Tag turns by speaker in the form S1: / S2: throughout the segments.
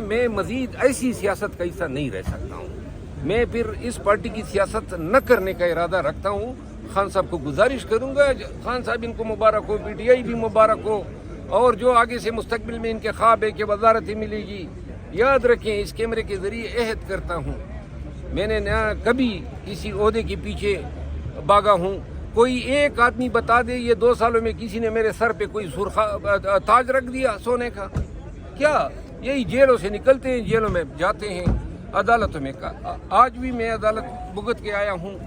S1: میں مزید ایسی سیاست کا حصہ نہیں رہ سکتا ہوں. میں پھر اس پارٹی کی سیاست نہ کرنے کا ارادہ رکھتا ہوں. خان صاحب کو گزارش کروں گا، خان صاحب ان کو مبارک ہو، پی ٹی آئی بھی مبارک ہو، اور جو آگے سے مستقبل میں ان کے خواب ہے کہ وزارت ملے گی. یاد رکھیں، اس کیمرے کے ذریعے عہد کرتا ہوں، میں نے نہ کبھی کسی عہدے کے پیچھے بھاگا ہوں. کوئی ایک آدمی بتا دے یہ 2 سالوں میں کسی نے میرے سر پہ کوئی سرخا تاج رکھ دیا سونے کا؟ کیا یہی جیلوں سے نکلتے ہیں، جیلوں میں جاتے ہیں، عدالتوں میں. آج بھی میں عدالت بھگت کے آیا ہوں.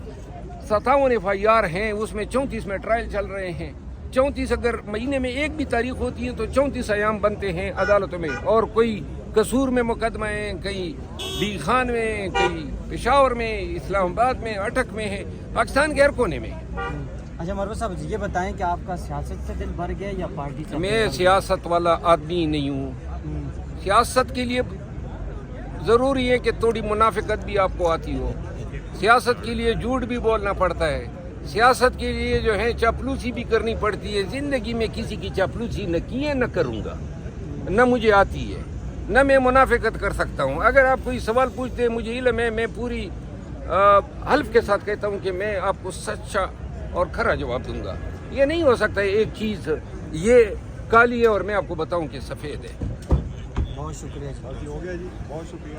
S1: 57 FIR ہیں، اس میں 34 میں ٹرائل چل رہے ہیں. 34 اگر مہینے میں ایک بھی تاریخ ہوتی ہے تو 34 ایام بنتے ہیں عدالتوں میں. اور کوئی قصور میں مقدمہ ہیں، کہیں بیگ خان میں، کہیں پشاور میں، اسلام آباد میں، اٹک میں ہے، پاکستان کے ہر کونے میں.
S2: اچھا مروت صاحب، یہ بتائیں کہ آپ کا سیاست سے دل بھر گیا یا پارٹی سے؟
S1: میں سیاست والا آدمی نہیں ہوں. سیاست کے لیے ضروری ہے کہ تھوڑی منافقت بھی آپ کو آتی ہو. سیاست کے لیے جھوٹ بھی بولنا پڑتا ہے. سیاست کے لیے جو ہے چاپلوسی بھی کرنی پڑتی ہے. زندگی میں کسی کی چاپلوسی نہ کی ہے، نہ کروں گا، نہ مجھے آتی ہے، نہ میں منافقت کر سکتا ہوں. اگر آپ کوئی سوال پوچھتے ہیں، مجھے علم ہے، میں پوری حلف کے ساتھ کہتا ہوں کہ میں آپ کو سچا اور کھرا جواب دوں گا. یہ نہیں ہو سکتا ایک چیز یہ کالی ہے اور میں آپ کو بتاؤں کہ سفید ہے.
S2: بہت شکریہ.
S3: ہو گیا جی، بہت شکریہ.